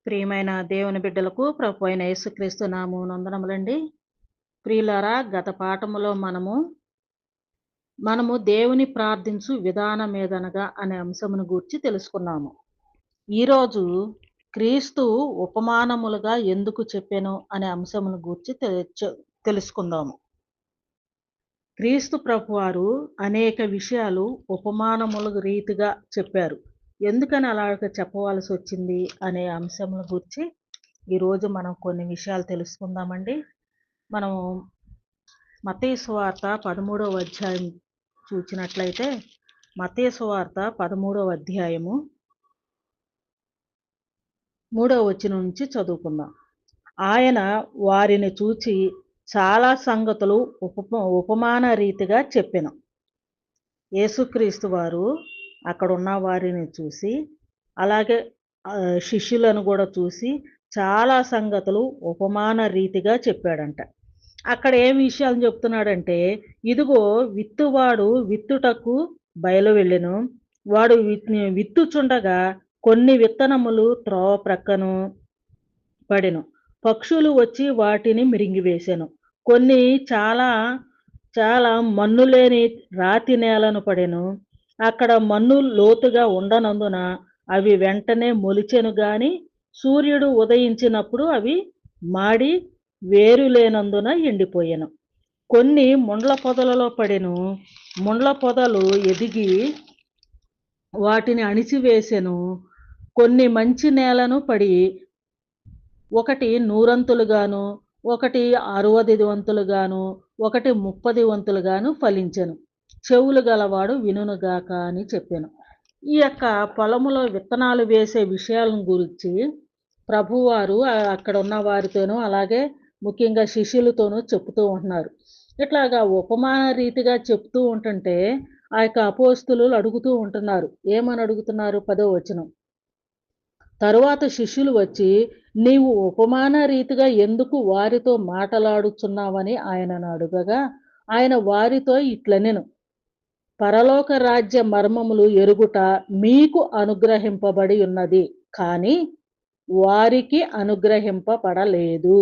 ప్రియమైన దేవుని బిడ్డలకు ప్రభు అయిన యేసుక్రీస్తు వందనములండి. ప్రియులారా, గత పాఠములో మనము దేవుని ప్రార్థించు విధానమేదనగా అనే అంశమును గూర్చి తెలుసుకున్నాము. ఈరోజు క్రీస్తు ఉపమానములుగా ఎందుకు చెప్పెను అనే అంశమును గూర్చి తెలుసుకుందాము. క్రీస్తు ప్రభువారు అనేక విషయాలు ఉపమానముల రీతిగా చెప్పారు. ఎందుకని అలాగ చెప్పవలసి వచ్చింది అనే అంశముల గురించి ఈరోజు మనం కొన్ని విషయాలు తెలుసుకుందామండి. మనము మత్తయి సువార్త 13వ అధ్యాయం చూచినట్లయితే, మత్తయి సువార్త 13వ అధ్యాయము 3వ వచనం నుంచి చదువుకుందాం. ఆయన వారిని చూచి చాలా సంగతులు ఉపమాన రీతిగా చెప్పెను. యేసుక్రీస్తు వారు అక్కడున్న వారిని చూసి, అలాగే శిష్యులను కూడా చూసి చాలా సంగతులు ఉపమాన రీతిగా చెప్పాడంట. అక్కడ ఏం విషయాలు చెప్తున్నాడంటే, ఇదిగో విత్తువాడు విత్తుటకు బయలు వెళ్ళెను. వాడు విత్తుచుండగా కొన్ని విత్తనములు త్రోవ ప్రక్కను పడెను. పక్షులు వచ్చి వాటిని మిరింగివేసెను. కొన్ని చాలా చాలా మన్ను లేని రాతి నేలను పడెను. అక్కడ మన్ను లోతుగా ఉండనందున అవి వెంటనే మొలిచెను గాని సూర్యుడు ఉదయించినప్పుడు అవి మాడి వేరు లేనందున ఎండిపోయెను. కొన్ని ముండ్ల పొదలలో పడెను. ముండ్ల పొదలు ఎదిగి వాటిని అణిచివేసెను. కొన్ని మంచి నేలను పడి ఒకటి 100 ఒకటి 60 ఒకటి 30 ఫలించెను. చెవులు గలవాడు వినుగాక అని చెప్పాను. ఈ యొక్క పొలములో విత్తనాలు వేసే విషయాలను గురించి ప్రభువారు అక్కడ ఉన్న వారితోనూ అలాగే ముఖ్యంగా శిష్యులతోనూ చెప్తూ ఉంటున్నారు. ఇట్లాగా ఉపమాన రీతిగా చెప్తూ ఉంటుంటే ఆ యొక్క అపోస్తలులు అడుగుతూ ఉంటున్నారు. ఏమని అడుగుతున్నారు? 10వ వచనం. తరువాత శిష్యులు వచ్చి, నీవు ఉపమాన రీతిగా ఎందుకు వారితో మాటలాడుచున్నావని ఆయనను అడుగగా, ఆయన వారితో ఇట్లనెను, పరలోక రాజ్య మర్మములు ఎరుగుట మీకు అనుగ్రహింపబడి ఉన్నది, కానీ వారికి అనుగ్రహింపబడలేదు.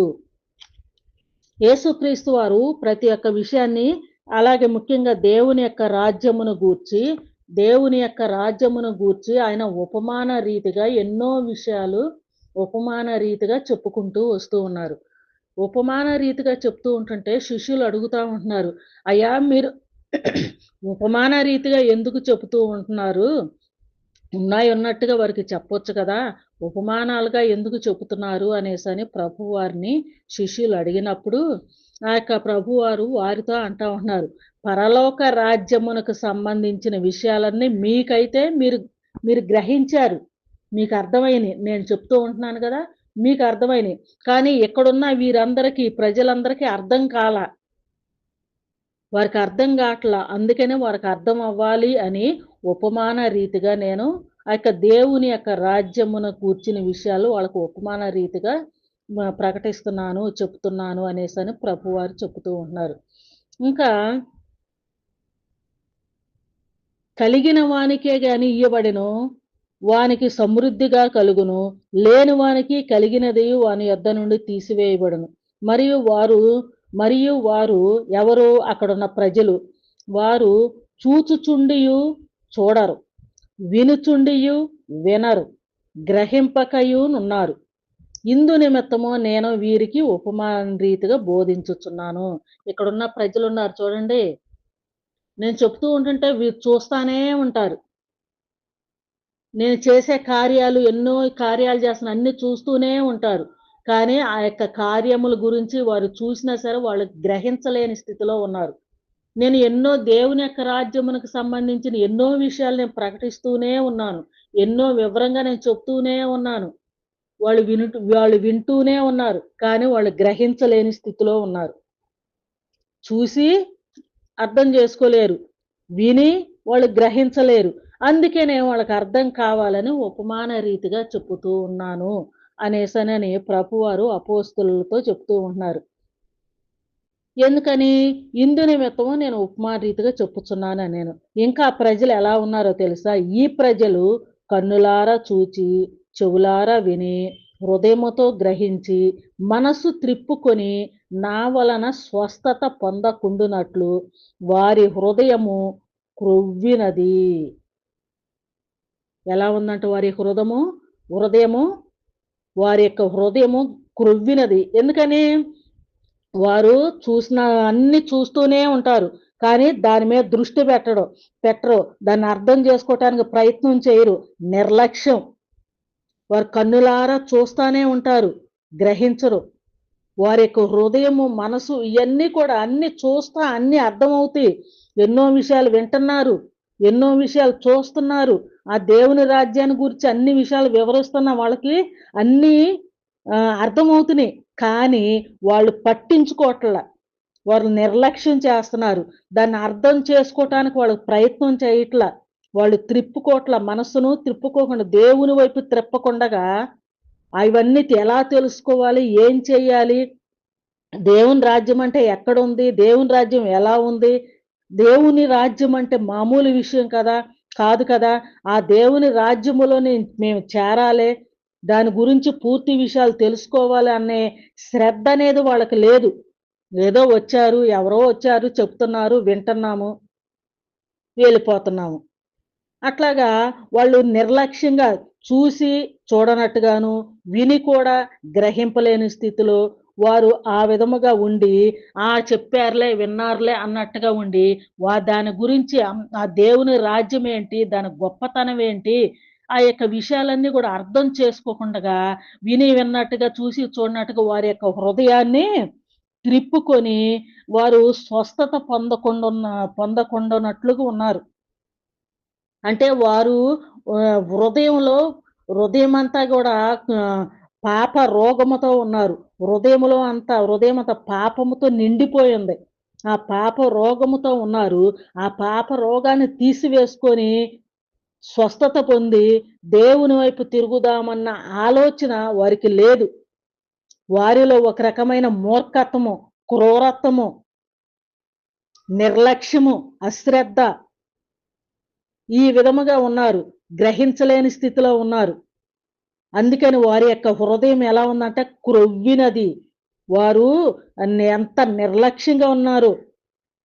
యేసుక్రీస్తు వారు ప్రతి ఒక్క విషయాన్ని, అలాగే ముఖ్యంగా దేవుని యొక్క రాజ్యమును గూర్చి ఆయన ఉపమాన రీతిగా ఎన్నో విషయాలు ఉపమాన రీతిగా చెప్పుకుంటూ వస్తూ ఉన్నారు. ఉపమాన రీతిగా చెప్తూ ఉంటుంటే శిష్యులు అడుగుతూ ఉంటున్నారు, అయ్యా మీరు ఉపమాన రీతిగా ఎందుకు చెబుతూ ఉంటున్నారు? ఉన్నట్టుగా వారికి చెప్పొచ్చు కదా, ఉపమానాలుగా ఎందుకు చెబుతున్నారు అనేసని ప్రభువారిని శిష్యులు అడిగినప్పుడు ఆ యొక్క ప్రభువారు వారితో అంటా ఉంటున్నారు, పరలోక రాజ్యమునకు సంబంధించిన విషయాలన్నీ మీకైతే మీరు గ్రహించారు, మీకు అర్థమైనవి. నేను చెప్తూ ఉంటున్నాను కదా, మీకు అర్థమైనవి. కానీ ఇక్కడున్న ప్రజలందరికీ అర్థం కాల, వారికి అర్థం కావట్లా. అందుకనే వారికి అర్థం అవ్వాలి అని ఉపమాన రీతిగా నేను ఆ యొక్క దేవుని యొక్క రాజ్యమును కూర్చిన విషయాలు వాళ్ళకు ఉపమాన రీతిగా ప్రకటిస్తున్నాను, చెప్తున్నాను అనేసని ప్రభువారు చెబుతూ ఉంటున్నారు. ఇంకా కలిగిన వానికే గాని ఇయ్యబడెను, వానికి సమృద్ధిగా కలుగును. లేని వానికి కలిగినది వాని యొద్ద నుండి తీసివేయబడును. మరియు వారు ఎవరు? అక్కడున్న ప్రజలు. వారు చూచుచుండియు చూడరు, వినుచుండియు వినరు, గ్రహింపకయునున్నారు. ఇందు నిమిత్తము నేను వీరికి ఉపమాన రీతిగా బోధించుచున్నాను. ఇక్కడున్న ప్రజలు ఉన్నారు చూడండి, నేను చెప్తూ ఉంటుంటే వీరు చూస్తానే ఉంటారు. నేను చేసే ఎన్నో కార్యాలు చేస్తున్న అన్ని చూస్తూనే ఉంటారు. కానీ ఆ యొక్క కార్యముల గురించి వారు చూసినా సరే వాళ్ళు గ్రహించలేని స్థితిలో ఉన్నారు. నేను ఎన్నో దేవుని యొక్క రాజ్యమునకు సంబంధించిన ఎన్నో విషయాలు నేను ప్రకటిస్తూనే ఉన్నాను. ఎన్నో వివరంగా నేను చెప్తూనే ఉన్నాను. వాళ్ళు వింటూనే ఉన్నారు. కానీ వాళ్ళు గ్రహించలేని స్థితిలో ఉన్నారు. చూసి అర్థం చేసుకోలేరు, విని వాళ్ళు గ్రహించలేరు. అందుకే నేను వాళ్ళకి అర్థం కావాలని ఉపమాన రీతిగా చెప్పుతూ ఉన్నాను అనేసనని ప్రభువారు అపోస్తలులతో చెప్తూ ఉంటున్నారు. ఎందుకని? ఇందు నిమిత్తము నేను ఉపమాన రీతిగా చెప్పుచున్నాను నేను. ఇంకా ప్రజలు ఎలా ఉన్నారో తెలుసా? ఈ ప్రజలు కన్నులారా చూచి, చెవులారా విని, హృదయముతో గ్రహించి మనసు త్రిప్పుకొని నా వలన స్వస్థత పొందకుండునట్లు వారి హృదయము క్రొవ్వినది. ఎలా ఉందంట హృదయము వారి యొక్క హృదయము క్రొవ్వినది. ఎందుకని? వారు అన్ని చూస్తూనే ఉంటారు. కానీ దాని మీద దృష్టి పెట్టరు. దాన్ని అర్థం చేసుకోవటానికి ప్రయత్నం చేయరు. నిర్లక్ష్యం. వారు కన్నులారా చూస్తానే ఉంటారు. గ్రహించరు. వారి యొక్క హృదయము, మనసు ఇయన్నీ కూడా అన్ని చూస్తా అన్నీ అర్థమవుతాయి. ఎన్నో విషయాలు వింటున్నారు. ఎన్నో విషయాలు చూస్తున్నారు. ఆ దేవుని రాజ్యాన్ని గురించి అన్ని విషయాలు వివరిస్తున్న వాళ్ళకి అన్నీ అర్థమవుతున్నాయి. కానీ వాళ్ళు పట్టించుకోవట్ల. వాళ్ళు నిర్లక్ష్యం చేస్తున్నారు. దాన్ని అర్థం చేసుకోవటానికి వాళ్ళు ప్రయత్నం చేయట్ల. వాళ్ళు మనస్సును త్రిప్పుకోకుండా దేవుని వైపు త్రిప్పకుండగా అవన్నీ ఎలా తెలుసుకోవాలి? ఏం చెయ్యాలి? దేవుని రాజ్యం అంటే ఎక్కడుంది? దేవుని రాజ్యం ఎలా ఉంది? దేవుని రాజ్యం అంటే మామూలు విషయం కదా! కాదు కదా! ఆ దేవుని రాజ్యములోని మేము చేరాలి. దాని గురించి పూర్తి విషయాలు తెలుసుకోవాలి అనే శ్రద్ధ అనేది వాళ్ళకి లేదు. ఏదో వచ్చారు, ఎవరో వచ్చారు, చెప్తున్నారు, వింటున్నాము, వెళ్ళిపోతున్నాము. అట్లాగా వాళ్ళు నిర్లక్ష్యంగా చూసి చూడనట్టుగాను, విని కూడా గ్రహింపలేని స్థితిలో వారు ఆ విధముగా ఉండి, చెప్పారులే, విన్నారులే అన్నట్టుగా ఉండి, దాని గురించి ఆ దేవుని రాజ్యం ఏంటి? దాని గొప్పతనం ఏంటి? ఆ యొక్క విషయాలన్నీ కూడా అర్థం చేసుకోకుండగా, విని విన్నట్టుగా, చూసి చూడనట్టుగా వారి యొక్క హృదయాన్ని త్రిప్పుకొని, వారు స్వస్థత పొందకుండానట్లుగా ఉన్నారు. అంటే వారు హృదయమంతా గూడా ఆహ్, పాప రోగముతో ఉన్నారు. హృదయమంతా పాపముతో నిండిపోయింది. ఆ పాప రోగముతో ఉన్నారు. ఆ పాప రోగాన్ని తీసివేసుకొని స్వస్థత పొంది దేవుని వైపు తిరుగుదామన్న ఆలోచన వారికి లేదు. వారిలో ఒక రకమైన మూర్ఖత్వము, క్రూరత్వము, నిర్లక్ష్యము, అశ్రద్ధ ఈ విధముగా ఉన్నారు. గ్రహించలేని స్థితిలో ఉన్నారు. అందుకని వారి యొక్క హృదయం ఎలా ఉందంటే క్రొవ్వినది. వారు ఎంత నిర్లక్ష్యంగా ఉన్నారు.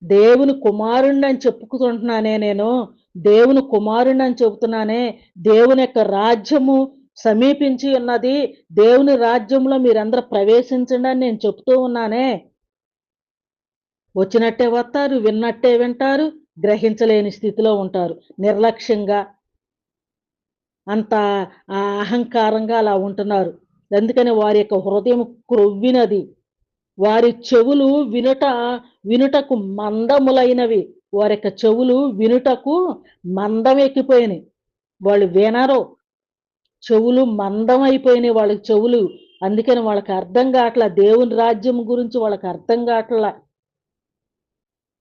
దేవుని కుమారుడినని చెప్పుకుంటున్నానే నేను. దేవుని కుమారుడినని చెబుతున్నానే. దేవుని యొక్క రాజ్యము సమీపించి ఉన్నది. దేవుని రాజ్యంలో మీరందరూ ప్రవేశించండి అని నేను చెప్తూ ఉన్నానే. వచ్చినట్టే వస్తారు, విన్నట్టే వింటారు, గ్రహించలేని స్థితిలో ఉంటారు. నిర్లక్ష్యంగా అంత అహంకారంగా అలా ఉంటున్నారు. అందుకని వారి యొక్క హృదయం క్రొవ్వినది. వారి చెవులు వినుటకు మందములైనవి. వారి యొక్క చెవులు వినుటకు మందం ఎక్కిపోయినాయి. వాళ్ళు వినరు. చెవులు మందం అయిపోయినాయి వాళ్ళకి చెవులు. అందుకని వాళ్ళకి అర్థం కావట్ల. దేవుని రాజ్యం గురించి వాళ్ళకి అర్థం కావట్ల.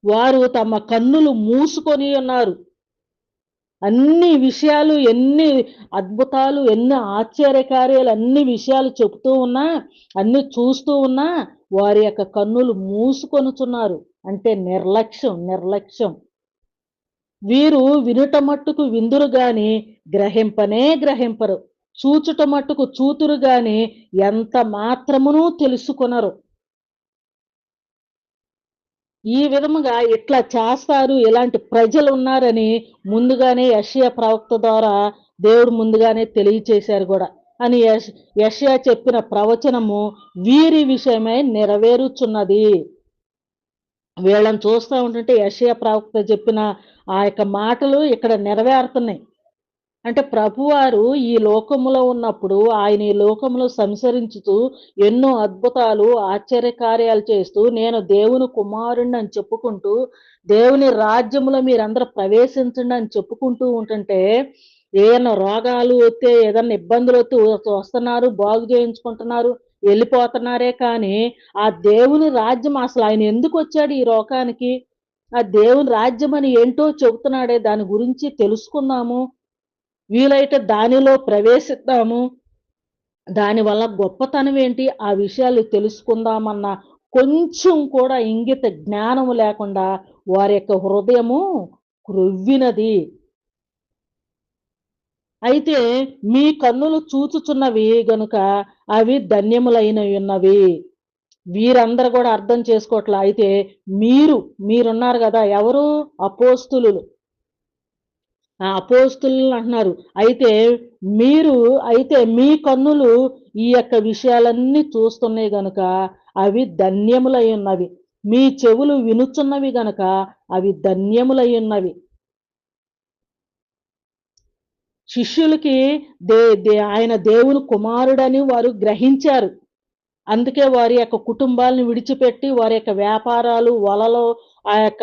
వారు తమ కన్నులు మూసుకొని ఉన్నారు. అన్ని విషయాలు, ఎన్ని అద్భుతాలు, ఎన్ని ఆశ్చర్యకార్యాలు, అన్ని విషయాలు చెప్తూ ఉన్నా, అన్ని చూస్తూ ఉన్నా, వారి యొక్క కన్నులు మూసుకొనుచున్నారు. అంటే నిర్లక్ష్యం. వీరు వినుట మట్టుకు విందురు గాని గ్రహింపరు. చూచుట మట్టుకు చూతురు గాని ఎంత మాత్రమును తెలుసుకొనరు. ఈ విధముగా ఇట్లా చేస్తారు, ఇలాంటి ప్రజలున్నారని ముందుగానే యెషయా ప్రవక్త ద్వారా దేవుడు ముందుగానే తెలియచేశారు గూడా. అని యెషయా చెప్పిన ప్రవచనము వీరి విషయమై నెరవేరుచున్నది. వీళ్ళని చూస్తా ఉంటుంటే యెషయా ప్రవక్త చెప్పిన ఆ యొక్క మాటలు ఇక్కడ నెరవేరుతున్నాయి. అంటే ప్రభువారు ఈ లోకములో ఉన్నప్పుడు ఆయన ఈ లోకంలో సంచరించుతూ ఎన్నో అద్భుతాలు, ఆశ్చర్యకార్యాలు చేస్తూ నేను దేవుని కుమారుడిని అని చెప్పుకుంటూ, దేవుని రాజ్యములో మీరందరూ ప్రవేశించండి అని చెప్పుకుంటూ ఉంటుంటే, ఏయన్నా రోగాలు వస్తే, ఏదన్నా ఇబ్బందులొత్తే వస్తున్నారు, బాగు చేయించుకుంటున్నారు, వెళ్ళిపోతున్నారే కానీ, ఆ దేవుని రాజ్యం అసలు ఆయన ఎందుకొచ్చాడు ఈ లోకానికి? ఆ దేవుని రాజ్యం అని ఏంటో చెబుతున్నాడే, దాని గురించి తెలుసుకుందాము. వీలైతే దానిలో ప్రవేశిద్దాము. దానివల్ల గొప్పతనం ఏంటి? ఆ విషయాలు తెలుసుకుందామన్న కొంచెం కూడా ఇంగిత జ్ఞానము లేకుండా వారి యొక్క హృదయము క్రొవ్వినది. అయితే మీ కన్నులు చూచుచున్నవి గనుక అవి ధన్యములైనవి ఉన్నవి. వీరందరూ కూడా అర్థం చేసుకోవట్లా. అయితే మీరున్నారు గదా! ఎవరు? అపోస్తులులు. ఆ అపోస్తులు అంటున్నారు. అయితే మీరు అయితే మీ కన్నులు ఈ యొక్క విషయాలన్నీ చూస్తున్నాయి గనుక అవి ధన్యములై ఉన్నవి. మీ చెవులు వినుచున్నవి గనక అవి ధన్యములై ఉన్నవి. శిష్యులకి దే దే ఆయన దేవుని కుమారుడని వారు గ్రహించారు. అందుకే వారి యొక్క కుటుంబాలను విడిచిపెట్టి వారి యొక్క వ్యాపారాలు, వలలు, ఆ యొక్క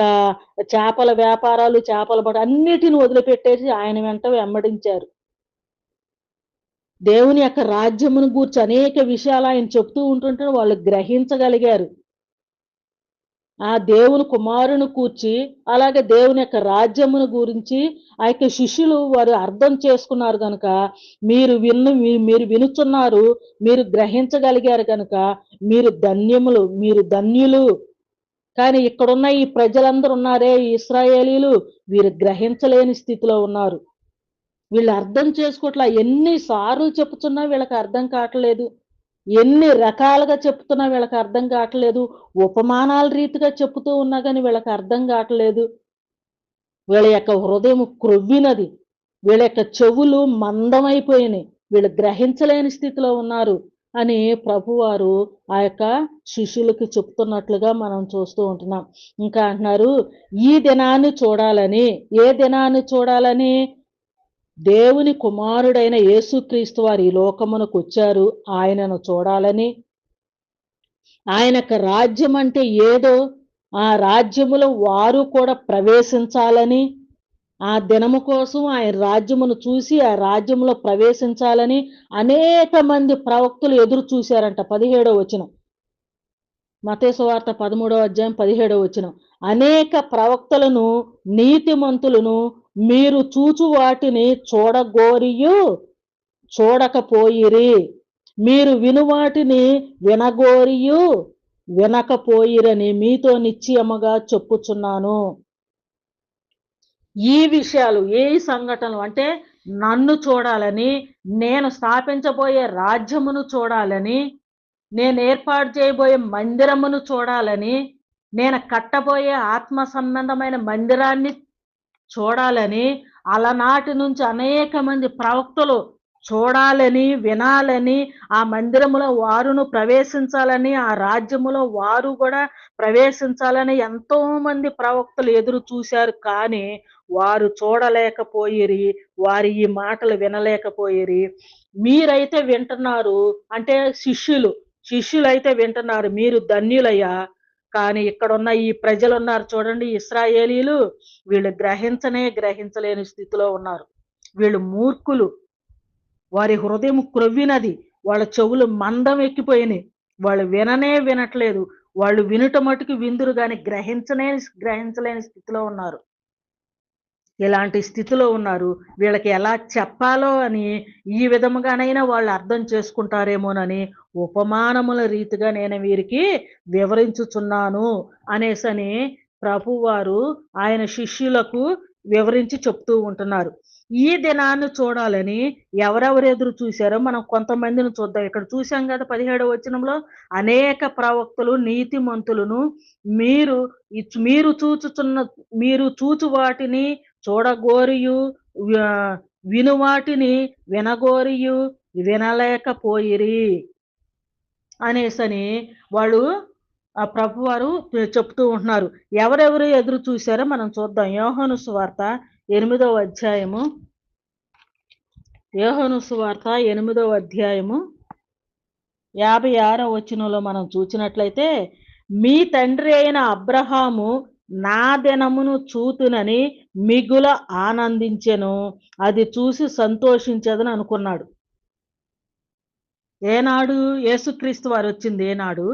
చేపల వ్యాపారాలు, చేపల పట్టు అన్నిటిని వదిలిపెట్టేసి ఆయన వెంట వెంబడించారు. దేవుని యొక్క రాజ్యమును గూర్చి అనేక విషయాలు ఆయన చెప్తూ ఉంటుంటే వాళ్ళు గ్రహించగలిగారు. ఆ దేవుని కుమారుని కూర్చి, అలాగే దేవుని యొక్క రాజ్యమును గురించి ఆ యొక్క శిష్యులు వారు అర్థం చేసుకున్నారు గనుక, మీరు వినుచున్నారు, మీరు గ్రహించగలిగారు గనుక, మీరు ధన్యులు. కానీ ఇక్కడున్న ఈ ప్రజలందరూ ఉన్నారే, ఈ ఇశ్రాయేలీయులు వీరు గ్రహించలేని స్థితిలో ఉన్నారు. వీళ్ళు అర్థం చేసుకోవట్లా. ఎన్ని సార్లు చెప్పుతున్నా వీళ్ళకి అర్థం కావట్లేదు. ఎన్ని రకాలుగా చెప్తున్నా వీళ్ళకి అర్థం కావట్లేదు. ఉపమానాల రీతిగా చెప్తూ ఉన్నా గాని వీళ్ళకి అర్థం కావట్లేదు. వీళ్ళ యొక్క హృదయం క్రొవ్వినది. వీళ్ళ యొక్క చెవులు మందమైపోయినాయి. వీళ్ళు గ్రహించలేని స్థితిలో ఉన్నారు అని ప్రభువారు ఆ యొక్క శిష్యులకి చెప్తున్నట్లుగా మనం చూస్తూ ఉంటున్నాం. ఇంకా అంటున్నారు, ఈ దినాన్ని చూడాలని, ఏ దినాన్ని చూడాలని? దేవుని కుమారుడైన యేసుక్రీస్తు వారు ఈ లోకమునకొచ్చారు. ఆయనను చూడాలని, ఆయన యొక్క రాజ్యం అంటే ఏదో, ఆ రాజ్యములో వారు కూడా ప్రవేశించాలని, ఆ దినము కోసం ఆయన రాజ్యమును చూసి ఆ రాజ్యంలో ప్రవేశించాలని అనేక మంది ప్రవక్తలు ఎదురు చూశారంట. 17వ వచనం. మత్తయి సువార్త 13వ అధ్యాయం 17వ వచనం. అనేక ప్రవక్తలను, నీతిమంతులను మీరు చూచు వాటిని చూడగోరియు చూడకపోయిరి. మీరు వినువాటిని వినగోరియు వినకపోయిరని మీతో నిశ్చయముగా చెప్పుచున్నాను. ఈ విషయాలు, ఏ సంఘటనలు అంటే నన్ను చూడాలని, నేను స్థాపించబోయే రాజ్యమును చూడాలని, నేను ఏర్పాటు చేయబోయే మందిరమును చూడాలని, నేను కట్టబోయే ఆత్మ సంబంధమైన మందిరాన్ని చూడాలని, అలనాటి నుంచి అనేక మంది ప్రవక్తలు చూడాలని, వినాలని, ఆ మందిరములో వారును ప్రవేశించాలని, ఆ రాజ్యములో వారు కూడా ప్రవేశించాలని ఎంతో మంది ప్రవక్తలు ఎదురు చూశారు. కానీ వారు చూడలేకపోయిరి. వారి ఈ మాటలు వినలేకపోయిరి. మీరైతే వింటున్నారు. అంటే శిష్యులైతే వింటున్నారు. మీరు ధన్యులయ్యా. కానీ ఇక్కడున్న ఈ ప్రజలున్నారు చూడండి, ఇశ్రాయేలీయులు, వీళ్ళు గ్రహించలేని స్థితిలో ఉన్నారు. వీళ్ళు మూర్ఖులు. వారి హృదయం క్రొవ్వినది. వాళ్ళ చెవులు మందం ఎక్కిపోయినాయి. వాళ్ళు వినట్లేదు. వాళ్ళు వినుట మటుకు విందురు గాని గ్రహించలేని స్థితిలో ఉన్నారు. ఇలాంటి స్థితిలో ఉన్నారు. వీళ్ళకి ఎలా చెప్పాలో అని ఈ విధముగానైనా వాళ్ళు అర్థం చేసుకుంటారేమోనని ఉపమానముల రీతిగా నేను వీరికి వివరించుచున్నాను అనేసని ప్రభువారు ఆయన శిష్యులకు వివరించి చెప్తూ ఉంటున్నారు. ఈ దినాన్ని చూడాలని ఎవరెవరు ఎదురు చూశారో మనం కొంతమందిని చూద్దాం. ఇక్కడ చూసాం కదా 17వ వచనంలో, అనేక ప్రవక్తలు, నీతిమంతులను మీరు మీరు మీరు చూచు వాటిని చూడగోరియు, వినువాటిని వినగోరియు వినలేకపోయిరి అనేసని వాళ్ళు ఆ ప్రభువారు చెప్తూ ఉంటున్నారు. ఎవరెవరు ఎదురు చూశారో మనం చూద్దాం. యోహాను సువార్త 8వ అధ్యాయము. యోహాను సువార్త 8వ అధ్యాయము 56వ వచనంలో మనం చూసినట్లయితే, మీ తండ్రి అయిన అబ్రహాము నా దినమును చూతునని మిగుల ఆనందించెను, అది చూసి సంతోషించదని అనుకున్నాడు. ఏనాడు? యేసుక్రీస్తు వారు వచ్చింది ఏనాడు?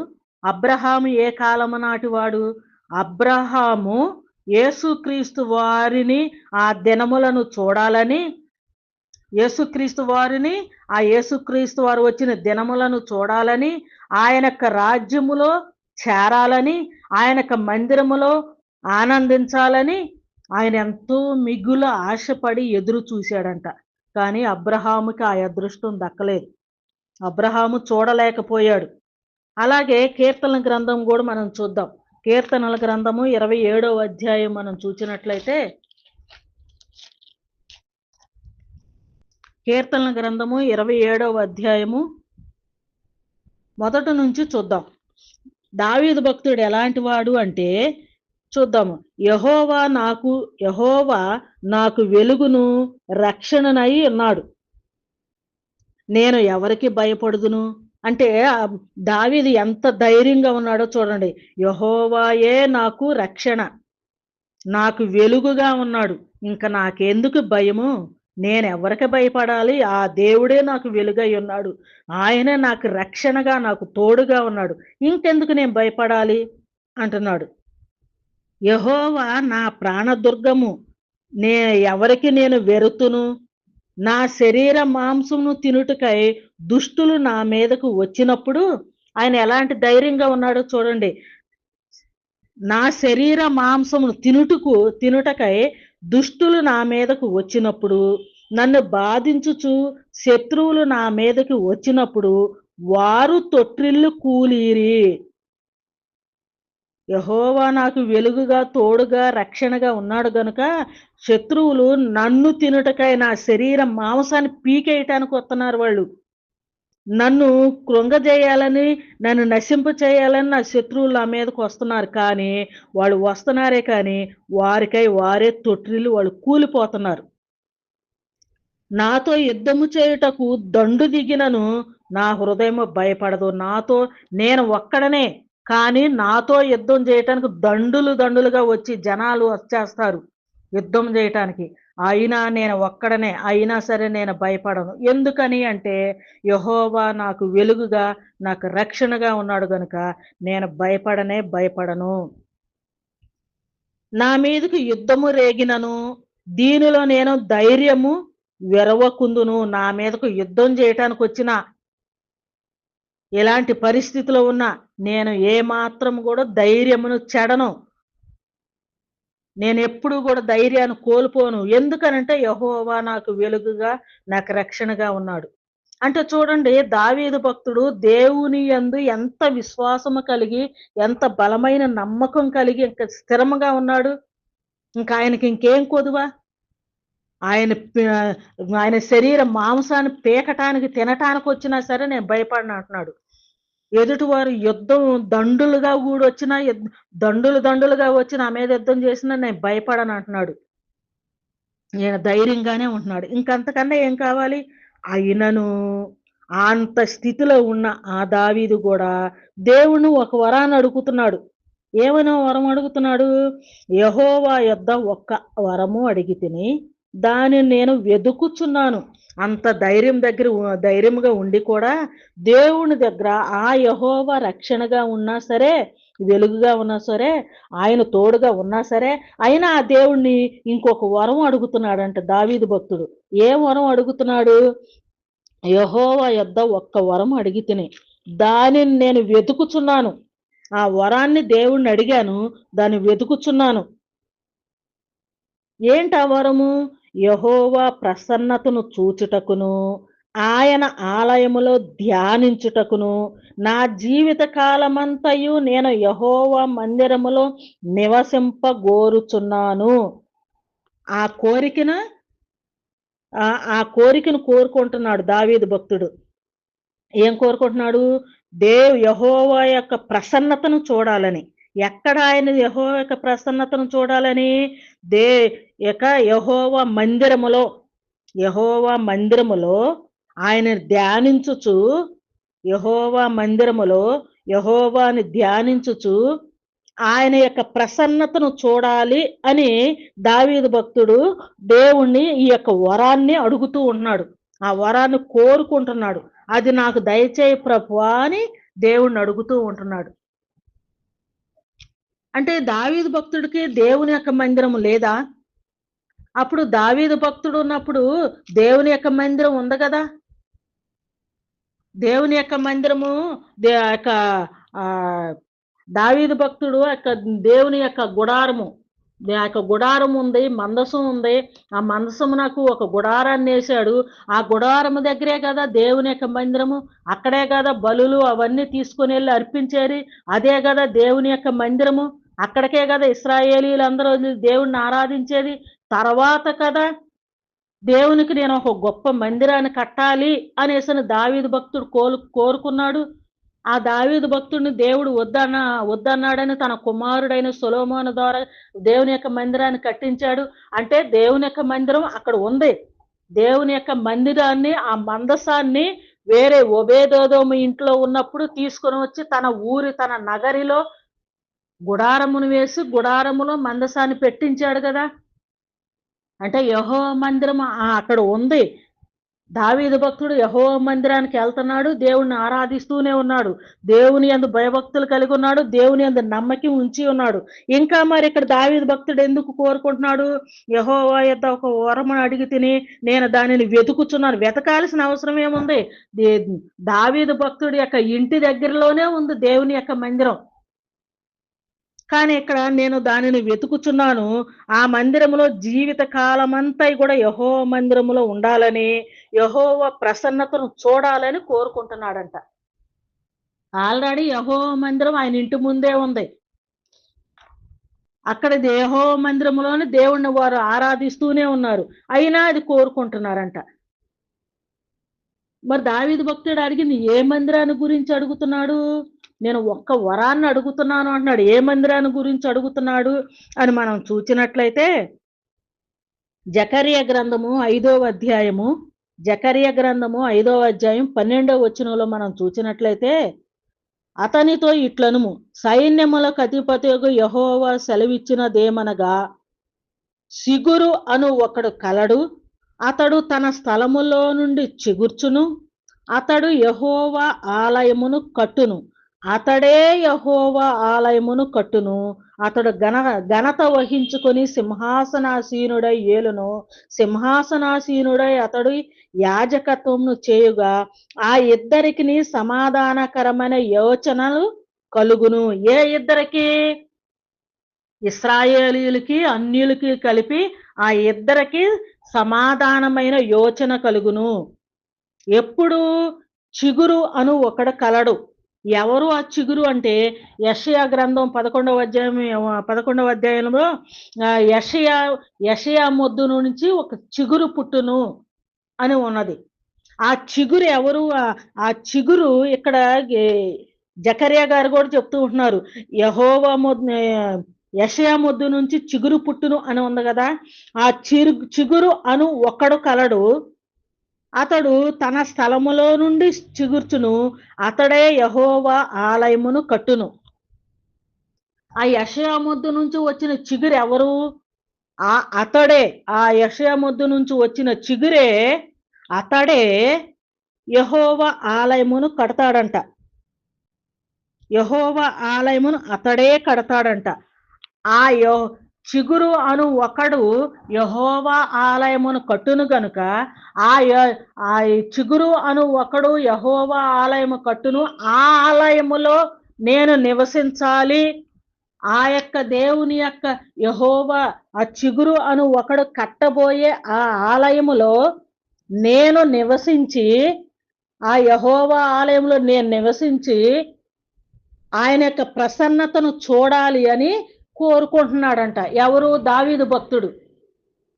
అబ్రహాము ఏ కాలము నాటివాడు? అబ్రహాము యేసుక్రీస్తు వారిని ఆ దినములను చూడాలని, యేసుక్రీస్తు వారు వచ్చిన దినములను చూడాలని, ఆయన యొక్క రాజ్యములో చేరాలని, ఆయన యొక్క మందిరములో ఆనందించాలని ఆయన ఎంతో మిగుల ఆశపడి ఎదురు చూశాడంట. కానీ అబ్రహాముకి ఆ అదృష్టం దక్కలేదు. అబ్రహాము చూడలేకపోయాడు. అలాగే కీర్తనల గ్రంథం కూడా మనం చూద్దాం. కీర్తనల గ్రంథము 27వ అధ్యాయం మనం చూసినట్లయితే, కీర్తనల గ్రంథము 27వ అధ్యాయము మొదటి నుంచి చూద్దాం. దావీదు భక్తుడు ఎలాంటి వాడు అంటే చూద్దాము. యెహోవా నాకు వెలుగును రక్షణనై ఉన్నాడు. నేను ఎవరికి భయపడుదును అంటే దావీదు ఎంత ధైర్యంగా ఉన్నాడో చూడండి. యెహోవాయే నాకు రక్షణ, నాకు వెలుగుగా ఉన్నాడు. ఇంక నాకెందుకు భయము? నేనెవరికి భయపడాలి? ఆ దేవుడే నాకు వెలుగై ఉన్నాడు. ఆయనే నాకు రక్షణగా, నాకు తోడుగా ఉన్నాడు. ఇంకెందుకు నేను భయపడాలి అంటున్నాడు. యెహోవా నా ప్రాణదుర్గము. ఎవరికి నేను వెరుతును? నా శరీర మాంసమును తినుటకై దుష్టులు నా మీదకు వచ్చినప్పుడు ఆయన ఎలాంటి ధైర్యంగా ఉన్నాడో చూడండి. నా శరీర మాంసమును తినుటకై దుష్టులు నా మీదకు వచ్చినప్పుడు, నన్ను బాధించుచు శత్రువులు నా మీదకు వచ్చినప్పుడు వారు తొట్రిల్లు కూలిరి. యెహోవా నాకు వెలుగుగా, తోడుగా, రక్షణగా ఉన్నాడు గనుక శత్రువులు నన్ను తినుటకై నా శరీర మాంసాన్ని పీకేయటానికి వస్తున్నారు వాళ్ళు. నన్ను కృంగజేయాలని, నన్ను నశింప చేయాలని నా శత్రువులు నా మీదకు వస్తున్నారు. కానీ వాళ్ళు వస్తున్నారే కానీ వారికై వారే తొట్రిల్లి వాళ్ళు కూలిపోతున్నారు. నాతో యుద్ధము చేయుటకు దండు దిగినను నా హృదయము భయపడదు. నేను ఒక్కడనే, కానీ నాతో యుద్ధం చేయటానికి దండులుగా వచ్చి జనాలు వచ్చేస్తారు యుద్ధం చేయటానికి. అయినా నేను ఒక్కడనే, అయినా సరే నేను భయపడను. ఎందుకని అంటే యెహోవా నాకు వెలుగుగా, నాకు రక్షణగా ఉన్నాడు గనుక నేను భయపడను. నా మీదకు యుద్ధము రేగినను దీనిలో నేను ధైర్యము విరవకుందును. నా మీదకు యుద్ధం చేయటానికి వచ్చిన ఎలాంటి పరిస్థితిలో ఉన్నా నేను ఏమాత్రం కూడా ధైర్యమును చెడను. నేనెప్పుడూ కూడా ధైర్యాన్ని కోల్పోను. ఎందుకనంటే యెహోవా నాకు వెలుగుగా, నాకు రక్షణగా ఉన్నాడు. అంటే చూడండి, దావీదు భక్తుడు దేవుని యందు ఎంత విశ్వాసము కలిగి, ఎంత బలమైన నమ్మకం కలిగి ఇంక స్థిరంగా ఉన్నాడు. ఆయనకి ఇంకేం కొదువ? ఆయన ఆయన శరీర మాంసాన్ని పీకటానికి, తినటానికొచ్చినా సరే నేను భయపడనంటున్నాడు. ఎదుటివారు యుద్ధం దండులుగా వచ్చి నా మీద యుద్ధం చేసినా నేను భయపడనంటున్నాడు. ఈయన ధైర్యంగానే ఉంటున్నాడు. ఇంకంతకన్నా ఏం కావాలి? అయినను అంత స్థితిలో ఉన్న ఆ దావీదు గూడా దేవుడిని ఒక వరాన్ని అడుగుతున్నాడు. ఏమని వరం అడుగుతున్నాడు? యెహోవా యొద్ద ఒక్క వరము అడిగితిని, దానిని నేను వెదుకుచున్నాను. అంత ధైర్యంగా ఉండి కూడా దేవుని దగ్గర ఆ యెహోవా రక్షణగా ఉన్నా సరే, వెలుగుగా ఉన్నా సరే, ఆయన తోడుగా ఉన్నా సరే, అయినా ఆ దేవుణ్ణి ఇంకొక వరం అడుగుతున్నాడంట దావీదు భక్తుడు. ఏం వరం అడుగుతున్నాడు? యెహోవా యొద్ద ఒక్క వరం అడిగితిని, దానిని నేను వెతుకుచున్నాను. ఆ వరాన్ని దేవుణ్ణి అడిగాను, దాన్ని వెతుకుచున్నాను. ఏంటా వరము? యెహోవా ప్రసన్నతను చూచుటకును, ఆయన ఆలయములో ధ్యానించుటకును, నా జీవిత కాలమంతయు నేను యెహోవా మందిరములో నివసింపగోరుచున్నాను. ఆ కోరికను ఆ కోరికను కోరుకుంటున్నాడు దావీదు భక్తుడు. ఏం కోరుకుంటున్నాడు? యెహోవా యొక్క ప్రసన్నతను చూడాలని. ఎక్కడ ఆయన యెహోవా యొక్క ప్రసన్నతను చూడాలని? దే యొక్క యెహోవా మందిరములో ఆయనను ధ్యానించుచు, యెహోవా మందిరములో యెహోవాని ధ్యానించుచు ఆయన యొక్క ప్రసన్నతను చూడాలి అని దావీదు భక్తుడు దేవుణ్ణి ఈ యొక్క వరాన్ని అడుగుతూ ఉంటున్నాడు. ఆ వరాన్ని కోరుకుంటున్నాడు. అది నాకు దయచేయి ప్రభువా అని దేవుణ్ణి అడుగుతూ ఉంటున్నాడు. అంటే దావీదు భక్తుడికి దేవుని యొక్క మందిరం లేదా? అప్పుడు దావీదు భక్తుడు ఉన్నప్పుడు దేవుని యొక్క మందిరం ఉంది కదా! దేవుని యొక్క మందిరము యొక్క ఆహ్, దావీదు భక్తుడు యొక్క దేవుని యొక్క గుడారము, యొక్క గుడారం ఉంది, మందసం ఉంది. ఆ మందసమునకు ఒక గుడారాన్ని వేశాడు. ఆ గుడారము దగ్గరే కదా దేవుని యొక్క మందిరము. అక్కడే కదా బలులు అవన్నీ తీసుకొని వెళ్ళి అర్పించేది. అదే కదా దేవుని యొక్క మందిరము. అక్కడికే కదా ఇశ్రాయేలీలందరూ వెళ్ళి దేవుణ్ణి ఆరాధించేది. తర్వాత కదా దేవునికి నేను ఒక గొప్ప మందిరాన్ని కట్టాలి అనేసి దావీదు భక్తుడు కోరుకున్నాడు. ఆ దావీదు భక్తుడిని దేవుడు వద్దన్నాడని తన కుమారుడైన సొలొమోను ద్వారా దేవుని యొక్క మందిరాన్ని కట్టించాడు. అంటే దేవుని యొక్క మందిరం అక్కడ ఉంది. దేవుని యొక్క మందిరాన్ని, ఆ మందసాన్ని వేరే ఒబేదోదోము ఇంట్లో ఉన్నప్పుడు తీసుకొని వచ్చి తన నగరిలో గుడారమును వేసి గుడారములో మందసాన్ని పెట్టించాడు కదా. అంటే యెహోవా మందిరం అక్కడ ఉంది. దావీదు భక్తుడు యెహోవా మందిరానికి వెళ్తున్నాడు. దేవుణ్ణి ఆరాధిస్తూనే ఉన్నాడు. దేవుని యందు భయభక్తులు కలిగి ఉన్నాడు. దేవుని యందు నమ్మకం ఉంచి ఉన్నాడు. ఇంకా మరి ఇక్కడ దావీదు భక్తుడు ఎందుకు కోరుకుంటున్నాడు? యెహోవా యొద్ద ఒక వరమును అడిగి తిని నేను దానిని వెతుకుచున్నాను. వెతకాల్సిన అవసరం ఏముంది? దావీదు భక్తుడి యొక్క ఇంటి దగ్గరలోనే ఉంది దేవుని యొక్క మందిరం. కానీ ఇక్కడ నేను దానిని వెతుకుచున్నాను. ఆ మందిరములో జీవిత కాలమంతా కూడా యెహోవా మందిరములో ఉండాలని, యెహోవా ప్రసన్నతను చూడాలని కోరుకుంటున్నాడంట. ఆల్రెడీ యెహోవా మందిరం ఆయన ఇంటి ముందే ఉంది. అక్కడ యెహోవా మందిరములోని దేవుణ్ణి వారు ఆరాధిస్తూనే ఉన్నారు. అయినా అది కోరుకుంటున్నారంట. మరి దావీదు భక్తుడు అడిగింది ఏ మందిరాన్ని గురించి అడుగుతున్నాడు? నేను ఒక్క వరాన్ని అడుగుతున్నాను అంటున్నాడు. ఏ మందిరాన్ని గురించి అడుగుతున్నాడు అని మనం చూచినట్లయితే జకర్యా గ్రంథము 5వ అధ్యాయము, జకర్యా గ్రంథము 5వ అధ్యాయం 12వ వచనంలో మనం చూచినట్లయితే అతనితో ఇట్లనుము, సైన్యములకు అధిపతియగు యెహోవా సెలవిచ్చినదేమనగా, సిగురు అను ఒకడు కలడు, అతడు తన స్థలములో నుండి చిగుర్చును, అతడు యెహోవా ఆలయమును కట్టును. అతడే యెహోవా ఆలయమును కట్టును. అతడు ఘనత వహించుకొని సింహాసనాసీనుడై ఏలును. సింహాసనాసీనుడై అతడు యాజకత్వమును చేయుగా ఆ ఇద్దరికి సమాధానకరమైన యోచనలు కలుగును. ఏ ఇద్దరికి? ఇశ్రాయేలీయులకి అన్యులకి కలిపి ఆ ఇద్దరికి సమాధానమైన యోచన కలుగును. ఎప్పుడు? చిగురు అను ఒకడు కలడు. ఎవరు ఆ చిగురు అంటే యెషయా గ్రంథం 11వ అధ్యాయంలో యెషయా మొద్దు నుంచి ఒక చిగురు పుట్టును అని ఉన్నది. ఆ చిగురు ఎవరు? ఆ చిగురు ఇక్కడ జకర్యా గారు కూడా చెప్తూ ఉంటున్నారు. యెషయా మొద్దు నుంచి చిగురు పుట్టును అని ఉంది కదా. ఆ చిగురు అను ఒకడు కలడు, అతడు తన స్థలములో నుండి చిగుర్చును, అతడే యెహోవా ఆలయమును కట్టును. ఆ యెషయా మొద్దు నుంచి వచ్చిన చిగురు ఎవరు? అతడే, ఆ యెషయా మొద్దు నుంచి వచ్చిన చిగురే, అతడే యెహోవా ఆలయమును కడతాడంట. యెహోవా ఆలయమును అతడే కడతాడంట. ఆ చిగురు అను ఒకడు యెహోవా ఆలయమును కట్టును గనుక ఆ చిగురు అను ఒకడు యెహోవా ఆలయము కట్టును. ఆ ఆలయములో నేను నివసించాలి. ఆ యొక్క దేవుని యొక్క యెహోవా ఆ చిగురు అను ఒకడు కట్టబోయే ఆ ఆలయములో నేను నివసించి, ఆ యెహోవా ఆలయంలో నేను నివసించి ఆయన యొక్క ప్రసన్నతను చూడాలి అని కోరుకుంటున్నాడంట. ఎవరు? దావీదు భక్తుడు.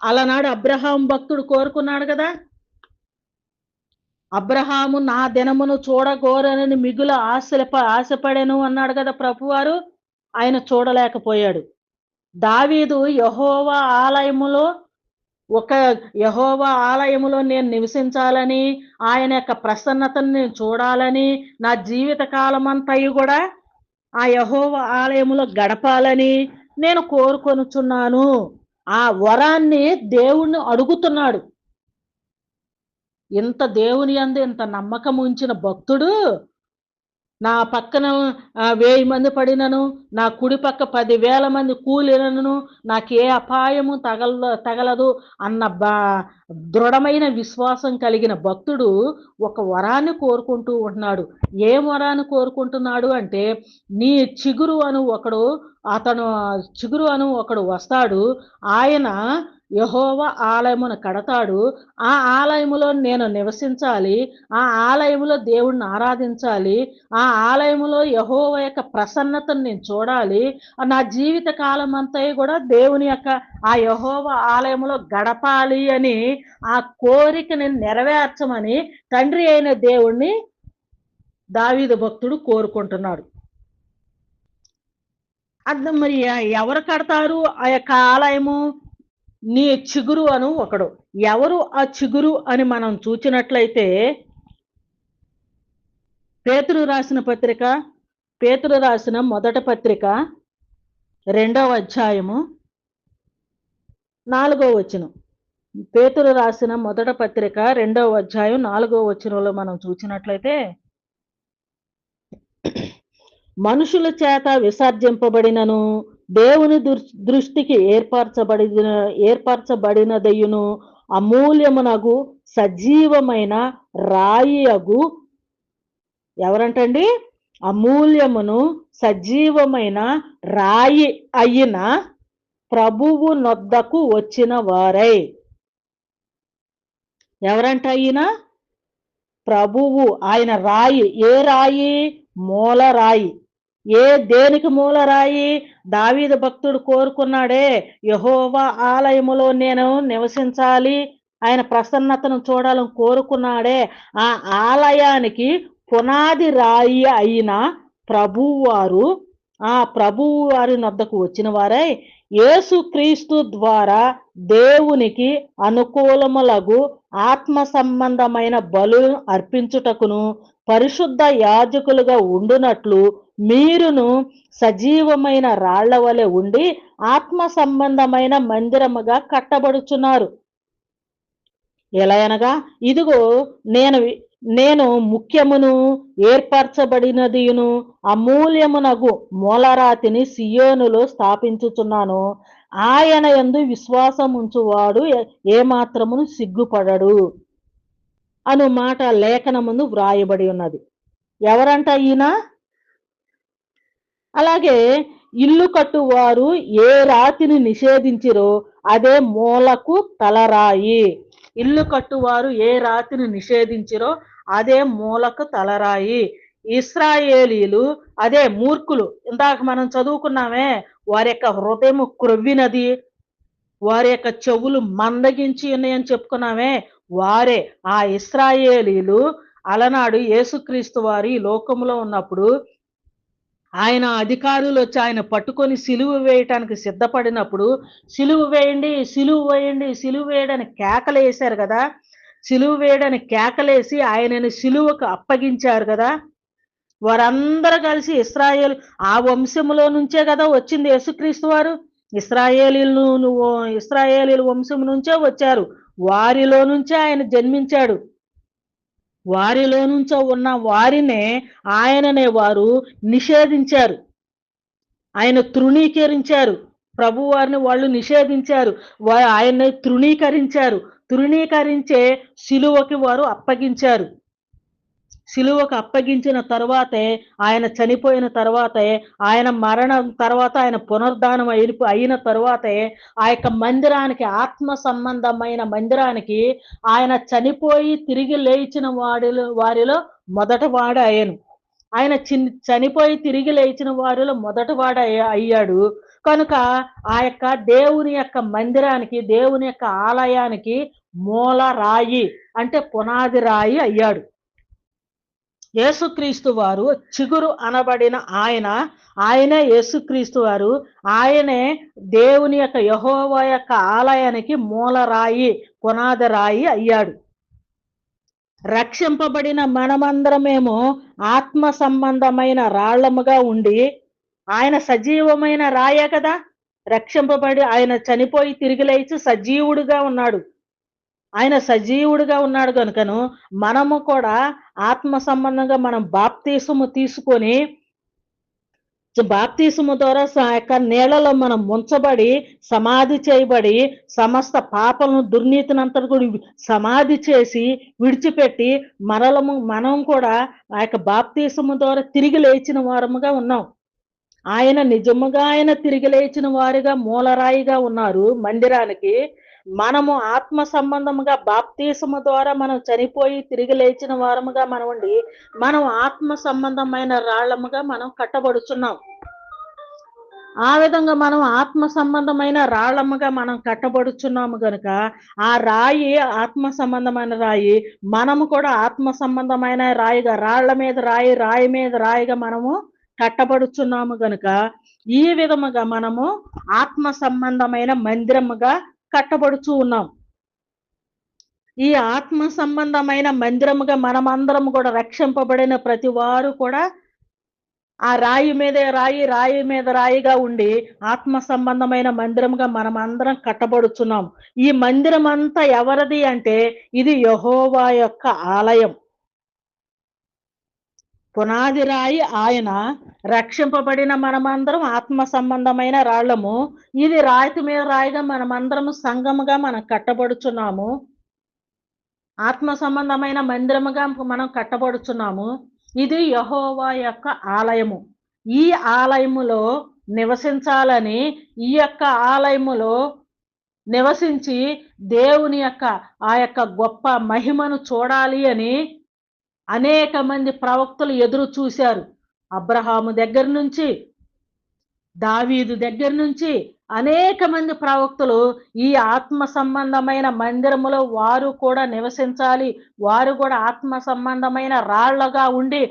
అలనాడు అబ్రహాం భక్తుడు కోరుకున్నాడు కదా. అబ్రహాము నా దినమును చూడగోరనని మిగుల ఆశపడెను అన్నాడు కదా ప్రభువారు. ఆయన చూడలేకపోయాడు. దావీదు యెహోవా ఆలయములో నేను నివసించాలని, ఆయన యొక్క ప్రసన్నతను నేను చూడాలని, నా జీవిత కాలమంతయు కూడా ఆ యెహోవా ఆలయములో గడపాలని నేను కోరుకొనుచున్నాను. ఆ వరాన్ని దేవుణ్ణి అడుగుతున్నాడు. ఇంత దేవుని యందు ఇంత నమ్మకం ఉంచిన భక్తుడు నా పక్కన 1000 మంది పడినను, నా కుడి పక్క 10,000 మంది కూలినను నాకే అపాయము తగలదు అన్న దృఢమైన విశ్వాసం కలిగిన భక్తుడు ఒక వరాన్ని కోరుకుంటూ ఉంటున్నాడు. ఏ వరాన్ని కోరుకుంటున్నాడు అంటే, నీ చిగురు అను ఒకడు అతను చిగురు అను ఒకడు వస్తాడు. ఆయన యెహోవా ఆలయమును కడతాడు. ఆ ఆలయములో నేను నివసించాలి. ఆ ఆలయములో దేవుణ్ణి ఆరాధించాలి. ఆ ఆలయములో యెహోవా యొక్క ప్రసన్నతను నేను చూడాలి. నా జీవిత కాలం అంతా కూడా దేవుని యొక్క ఆ యెహోవా ఆలయములో గడపాలి అని ఆ కోరికని నెరవేర్చమని తండ్రి అయిన దేవుణ్ణి దావీదు భక్తుడు కోరుకుంటున్నాడు. అర్థం మరి ఎవరు కడతారు ఆ యొక్క ఆలయము? నీ చిగురు అను ఒకడు. ఎవరు ఆ చిగురు అని మనం చూచినట్లయితే పేతురు రాసిన మొదటి పత్రిక 2వ అధ్యాయము 4వ వచనం. పేతురు రాసిన మొదటి పత్రిక 2వ అధ్యాయం 4వ వచనంలో మనం చూసినట్లయితే, మనుషుల చేత విసర్జింపబడినను దేవుని దృష్టికి ఏర్పరచబడినదయును అమూల్యమునగు సజీవమైన రాయియగు ఎవరంటండి? అమూల్యమును సజీవమైన రాయి అయిన ప్రభువు నొద్దకు వచ్చిన వారై. ఎవరంట ఆయన? ప్రభువు. ఆయన రాయి. ఏ రాయి? మూల రాయి. దేనికి మూల రాయి? దావీదు భక్తుడు కోరుకున్నాడే, యెహోవా ఆలయములో నేను నివసించాలి, ఆయన ప్రసన్నతను చూడాలని కోరుకున్నాడే, ఆ ఆలయానికి పునాది రాయి అయిన ప్రభువారు, ఆ ప్రభువు వారి నొద్దకు వచ్చిన వారై యేసుక్రీస్తు ద్వారా దేవునికి అనుకూలములగు ఆత్మ సంబంధమైన బలులను అర్పించుటకును పరిశుద్ధ యాజకులుగా ఉండునట్లు మీరును సజీవమైన రాళ్ల వలె ఉండి ఆత్మ సంబంధమైన మందిరముగా కట్టబడుచున్నారు. ఎలా అనగా, ఇదిగో నేను ముఖ్యమును ఏర్పరచబడినదియును అమూల్యమునగు మూలరాతిని సియోనులో స్థాపించుచున్నాను. ఆయన యందు విశ్వాసముంచువాడు ఏమాత్రమును సిగ్గుపడడు అను మాట లేఖనముందు వ్రాయబడి ఉన్నది. ఎవరంట ఈయన? అలాగే ఇల్లు కట్టువారు ఏ రాతిని నిషేధించిరో అదే మూలకు తలరాయి. ఇల్లు కట్టువారు ఏ రాతిని నిషేధించిరో అదే మూలకు తలరాయి. ఇశ్రాయేలీలు అదే మూర్ఖులు. ఇందాక మనం చదువుకున్నామే, వారి యొక్క హృదయం క్రొవ్వినది, వారి యొక్క చెవులు మందగించి ఉన్నాయని చెప్పుకున్నామే, వారే ఆ ఇశ్రాయేలీలు. అలనాడు యేసుక్రీస్తు వారు ఈ లోకంలో ఉన్నప్పుడు ఆయన అధికారులు వచ్చి ఆయన పట్టుకొని సిలువ వేయటానికి సిద్ధపడినప్పుడు, సిలువ వేయండి, సిలువ వేయండి, సిలువ వేయడానికి కేకలు వేశారు కదా. సిలువ వేయడానికి కేకలేసి ఆయనని సిలువకు అప్పగించారు కదా. వారందరూ కలిసి ఆ వంశములో నుంచే కదా వచ్చింది యేసుక్రీస్తు వారు. ఇశ్రాయేలీల వంశం నుంచే వచ్చారు. వారిలో నుంచే ఆయన జన్మించాడు. వారిలో నుంచో ఉన్న వారినే ఆయననే వారు నిషేధించారు. ఆయన తృణీకరించారు. ప్రభు వారిని వాళ్ళు నిషేధించారు. ఆయన్ని తృణీకరించారు. తృణీకరించే సిలువకి వారు అప్పగించారు. సిలువకు అప్పగించిన తర్వాతే, ఆయన చనిపోయిన తర్వాతే, ఆయన మరణం తర్వాత, ఆయన పునరుద్ధానం అయిన తర్వాతే ఆ యొక్క మందిరానికి, ఆత్మ సంబంధమైన మందిరానికి ఆయన చనిపోయి తిరిగి లేచిన వారిలో మొదటివాడు అయ్యాను. ఆయన చనిపోయి తిరిగి లేచిన వారిలో మొదటివాడు అయ్యాడు. కనుక ఆ యొక్క దేవుని యొక్క మందిరానికి, దేవుని యొక్క ఆలయానికి మూల రాయి అంటే పునాది రాయి అయ్యాడు. యేసుక్రీస్తు వారు చిగురు అనబడిన ఆయనే యేసుక్రీస్తు వారు. ఆయనే దేవుని యొక్క యెహోవా యొక్క ఆలయానికి మూలరాయి, పునాది రాయి అయ్యాడు. రక్షింపబడిన మనమందరమేమో ఆత్మ సంబంధమైన రాళ్లముగా ఉండి, ఆయన సజీవమైన రాయే కదా. రక్షింపబడి ఆయన చనిపోయి తిరిగి లేచి సజీవుడిగా ఉన్నాడు. ఆయన సజీవుడిగా ఉన్నాడు గనుకను మనము కూడా ఆత్మ సంబంధంగా మనం బాప్తీసము తీసుకొని బాప్తీసము ద్వారా యొక్క నీళ్లలో మనం ముంచబడి సమాధి చేయబడి సమస్త పాపలను దుర్నీతినంతా కూడా సమాధి చేసి విడిచిపెట్టి మనం కూడా ఆ యొక్క బాప్తీసము ద్వారా తిరిగి లేచిన వారముగా ఉన్నాం. ఆయన తిరిగి లేచిన వారిగా మూలరాయిగా ఉన్నారు మందిరానికి. మనము ఆత్మ సంబంధముగా బాప్తీసము ద్వారా మనం చనిపోయి తిరిగి లేచిన వారముగా మనం ఉండి మనం ఆత్మ సంబంధమైన రాళ్ళముగా మనం కట్టబడుచున్నాం. ఆ విధంగా మనం ఆత్మ సంబంధమైన రాళ్ళముగా మనం కట్టబడుచున్నాము గనుక ఆ రాయి ఆత్మ సంబంధమైన రాయి, మనము కూడా ఆత్మ సంబంధమైన రాయిగా రాళ్ల మీద రాయి, రాయి మీద రాయిగా మనము కట్టబడుచున్నాము గనుక ఈ విధముగా మనము ఆత్మ సంబంధమైన మందిరముగా కట్టబడుచు ఉన్నాం. ఈ ఆత్మ సంబంధమైన మందిరముగా మనమందరం కూడా రక్షింపబడిన ప్రతి వారు కూడా ఆ రాయి మీదే రాయి, రాయి మీద రాయిగా ఉండి ఆత్మ సంబంధమైన మందిరముగా మనమందరం కట్టబడుచున్నాం. ఈ మందిరం అంతా ఎవరిది అంటే ఇది యెహోవా యొక్క ఆలయం. పునాది రాయి ఆయన, రక్షింపబడిన మనమందరం ఆత్మ సంబంధమైన రాళ్ళము. ఇది రాతి మీద రాయిగా మనమందరము సంఘముగా మనం కట్టబడుచున్నాము. ఆత్మ సంబంధమైన మందిరముగా మనం కట్టబడుచున్నాము. ఇది యెహోవా యొక్క ఆలయము. ఈ ఆలయములో నివసించాలని, ఈ యొక్క ఆలయములో నివసించి దేవుని యొక్క ఆ యొక్క గొప్ప మహిమను చూడాలి అని అనేక మంది ప్రవక్తలు ఎదురు చూశారు. అబ్రహాము దగ్గర నుంచి, దావీదు దగ్గర నుంచి అనేక మంది ప్రవక్తలు ఈ ఆత్మ సంబంధమైన మందిరములో వారు కూడా నివసించాలి. వారు కూడా ఆత్మ సంబంధమైన రాళ్లుగా ఉండి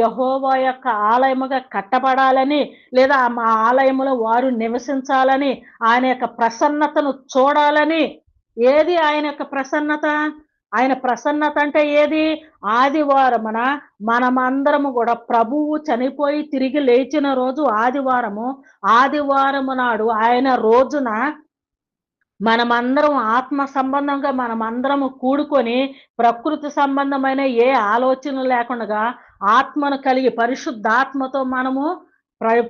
యెహోవా యొక్క ఆలయముగా కట్టబడాలని, లేదా మా ఆలయములో వారు నివసించాలని, ఆయన యొక్క ప్రసన్నతను చూడాలని. ఏది ఆయన యొక్క ప్రసన్నత? ఆయన ప్రసన్నత అంటే ఏది? ఆదివారమున మనమందరము కూడా ప్రభువు చనిపోయి తిరిగి లేచిన రోజు ఆదివారము. ఆదివారము నాడు ఆయన రోజున మనమందరం ఆత్మ సంబంధంగా మనమందరము కూడుకొని ప్రకృతి సంబంధమైన ఏ ఆలోచన లేకుండా ఆత్మను కలిగి పరిశుద్ధాత్మతో మనము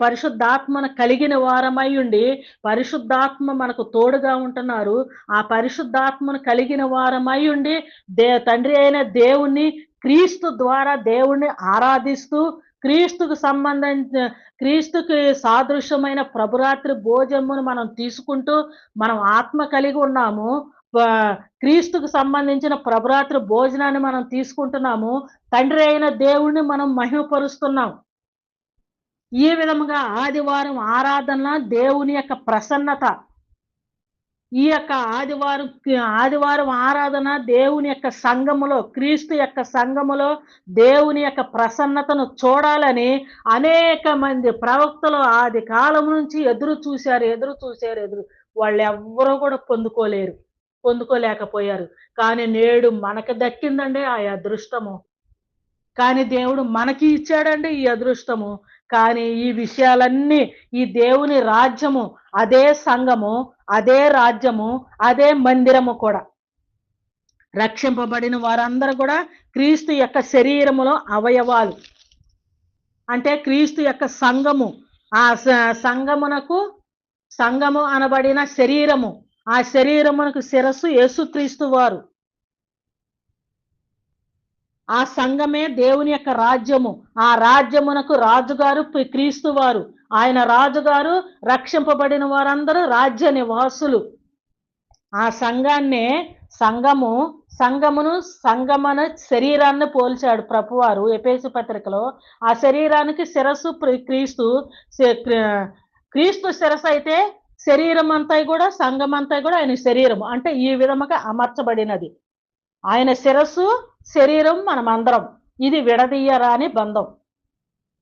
పరిశుద్ధాత్మను కలిగిన వారమై ఉండి పరిశుద్ధాత్మ మనకు తోడుగా ఉంటున్నారు. ఆ పరిశుద్ధాత్మను కలిగిన వారమై ఉండి తండ్రి అయిన దేవుణ్ణి క్రీస్తు ద్వారా దేవుణ్ణి ఆరాధిస్తూ క్రీస్తుకి సాదృశ్యమైన ప్రభురాత్రి భోజనమును మనం తీసుకుంటూ మనం ఆత్మ కలిగి ఉన్నాము. క్రీస్తుకు సంబంధించిన ప్రభురాత్రి భోజనాన్ని మనం తీసుకుంటున్నాము. తండ్రి అయిన దేవుణ్ణి మనం మహిమపరుస్తున్నాం. ఈ విధముగా ఆదివారం ఆరాధన దేవుని యొక్క ప్రసన్నత. ఈ యొక్క ఆదివారం ఆరాధన దేవుని యొక్క సంఘములో, క్రీస్తు యొక్క సంఘములో దేవుని యొక్క ప్రసన్నతను చూడాలని అనేక మంది ప్రవక్తలు ఆది కాలం నుంచి ఎదురు చూశారు. వాళ్ళు ఎవ్వరూ కూడా పొందుకోలేకపోయారు. కానీ నేడు మనకు దక్కిందండి ఆ అదృష్టము. కానీ దేవుడు మనకి ఇచ్చాడండి ఈ అదృష్టము. కానీ ఈ విషయాలన్నీ ఈ దేవుని రాజ్యము, అదే సంఘము, అదే రాజ్యము, అదే మందిరము కూడా. రక్షింపబడిన వారందరూ కూడా క్రీస్తు యొక్క శరీరములో అవయవాలు. అంటే క్రీస్తు యొక్క సంఘము. ఆ సంఘము అనబడిన శరీరము. ఆ శరీరమునకు శిరస్సు యేసుక్రీస్తు వారు. ఆ సంఘమే దేవుని యొక్క రాజ్యము. ఆ రాజ్యమునకు రాజుగారు క్రీస్తు వారు. ఆయన రాజుగారు, రక్షింపబడిన వారందరూ రాజ్య నివాసులు. ఆ సంఘమున శరీరాన్ని పోల్చాడు ప్రభువారు ఎఫెసు పత్రికలో. ఆ శరీరానికి శిరస్సు క్రీస్తు. క్రీస్తు శిరస్సు అయితే శరీరం అంతా కూడా, సంఘం అంతా కూడా ఆయన శరీరము. అంటే ఈ విధముగా అమర్చబడినది. ఆయన శిరస్సు, శరీరం మనమందరం. ఇది విడదీయరాని బంధం.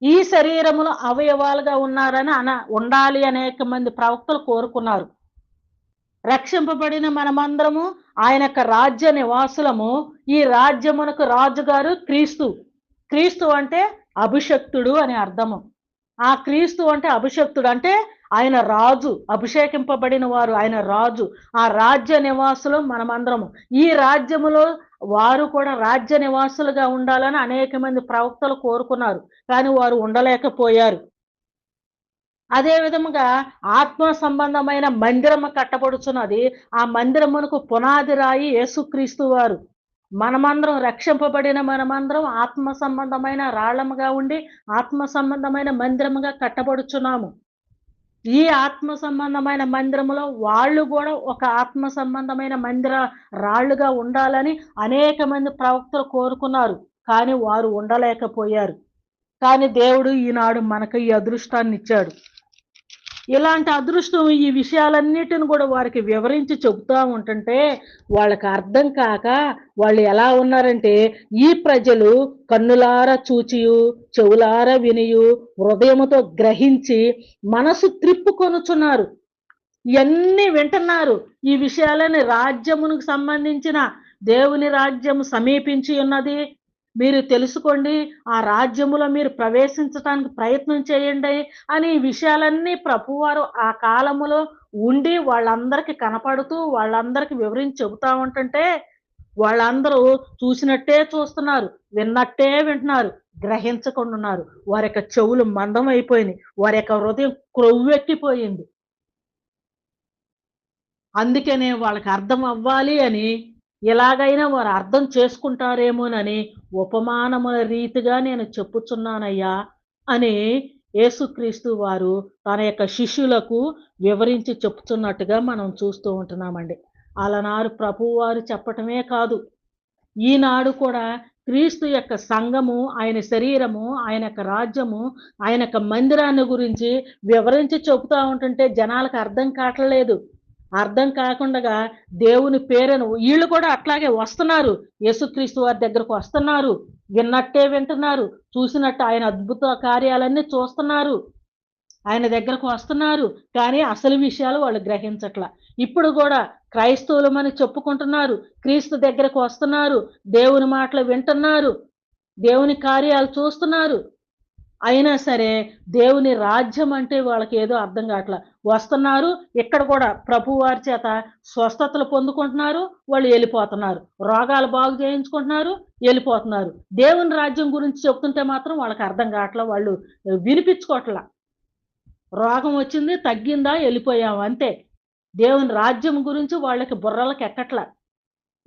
ఈ శరీరములో అవయవాలుగా ఉండాలి అనేక మంది ప్రవక్తలు కోరుకున్నారు. రక్షింపబడిన మనమందరము ఆయన యొక్క రాజ్య నివాసులము. ఈ రాజ్యమునకు రాజుగారు క్రీస్తు. క్రీస్తు అంటే అభిషక్తుడు అని అర్థము. ఆ క్రీస్తు అంటే అభిషక్తుడు. అంటే ఆయన రాజు, అభిషేకింపబడిన వారు, ఆయన రాజు. ఆ రాజ్య నివాసులు మనమందరము. ఈ రాజ్యములో వారు కూడా రాజ్య నివాసులుగా ఉండాలని అనేక మంది ప్రవక్తలు కోరుకున్నారు. కానీ వారు ఉండలేకపోయారు. అదే విధముగా ఆత్మ సంబంధమైన మందిరము కట్టబడుచున్నది. ఆ మందిరమునకు పునాది రాయి యేసుక్రీస్తు వారు. మనమందరం రక్షింపబడిన మనమందరం ఆత్మ సంబంధమైన రాళ్ళముగా ఉండి, ఆత్మ సంబంధమైన మందిరముగా కట్టబడుచున్నాము. ఈ ఆత్మ సంబంధమైన మందిరములో వాళ్ళు గూడా ఒక ఆత్మ సంబంధమైన మందిర రాళ్ళుగా ఉండాలని అనేక మంది ప్రవక్తలు కోరుకున్నారు. కానీ వారు ఉండలేకపోయారు. కానీ దేవుడు ఈనాడు మనకు ఈ అదృష్టాన్నిచ్చాడు. ఇలాంటి అదృష్టం ఈ విషయాలన్నిటిని కూడా వారికి వివరించి చెబుతా ఉంటుంటే వాళ్ళకి అర్థం కాక వాళ్ళు ఎలా ఉన్నారంటే, ఈ ప్రజలు కన్నులారా చూచియు చెవులారా వినియు హృదయముతో గ్రహించి మనసు త్రిప్పుకొనుచున్నారు. ఇవన్నీ వింటున్నారు. ఈ విషయాలని రాజ్యమునకు సంబంధించిన దేవుని రాజ్యము సమీపించి ఉన్నది. మీరు తెలుసుకోండి. ఆ రాజ్యములో మీరు ప్రవేశించటానికి ప్రయత్నం చేయండి అని ఈ విషయాలన్నీ ప్రభువారు ఆ కాలములో ఉండి వాళ్ళందరికీ కనపడుతూ, వాళ్ళందరికీ వివరించి చెబుతా ఉంటుంటే, వాళ్ళందరూ చూసినట్టే చూస్తున్నారు. విన్నట్టే వింటున్నారు. గ్రహించకుండున్నారు. వారి యొక్క చెవులు మందం అయిపోయినాయి. వారి యొక్క హృదయం క్రొవ్వెక్కిపోయింది. అందుకనే వాళ్ళకి అర్థం అవ్వాలి అని, ఎలాగైనా వారు అర్థం చేసుకుంటారేమోనని ఉపమానముల రీతిగా నేను చెప్పుచున్నానయ్యా అని యేసుక్రీస్తు వారు తన యొక్క శిష్యులకు వివరించి చెప్తున్నట్టుగా మనం చూస్తూ ఉంటున్నామండి. అలనాడు ప్రభువారు చెప్పటమే కాదు, ఈనాడు కూడా క్రీస్తు యొక్క సంఘము, ఆయన శరీరము, ఆయన యొక్క రాజ్యము, ఆయన యొక్క మందిరాన్ని గురించి వివరించి చెబుతా ఉంటుంటే జనాలకు అర్థం కావట్లేదు. అర్థం కాకుండగా దేవుని పేరును ఈళ్ళు కూడా అట్లాగే వస్తున్నారు. యేసుక్రీస్తు వారి దగ్గరకు వస్తున్నారు. విన్నట్టే వింటున్నారు. చూసినట్టు ఆయన అద్భుత కార్యాలన్నీ చూస్తున్నారు. ఆయన దగ్గరకు వస్తున్నారు. కానీ అసలు విషయాలు వాళ్ళు గ్రహించట్ల. ఇప్పుడు గూడా క్రైస్తవులమని చెప్పుకుంటున్నారు. క్రీస్తు దగ్గరకు వస్తున్నారు. దేవుని మాటలు వింటున్నారు. దేవుని కార్యాలు చూస్తున్నారు. అయినా సరే దేవుని రాజ్యం అంటే వాళ్ళకేదో అర్థం కావట్ల. వస్తున్నారు. ఇక్కడ కూడా ప్రభువారి చేత స్వస్థతలు పొందుకుంటున్నారు. వాళ్ళు ఎళ్ళిపోతున్నారు. రోగాలు బాగు చేయించుకుంటున్నారు. ఎళ్ళిపోతున్నారు. దేవుని రాజ్యం గురించి చెప్తుంటే మాత్రం వాళ్ళకి అర్థం కావట్ల. వాళ్ళు వినిపించుకోవట్ల. రోగం వచ్చింది, తగ్గిందా, ఎళ్ళిపోయాము అంతే. దేవుని రాజ్యం గురించి వాళ్ళకి బుర్రలకి ఎక్కట్ల.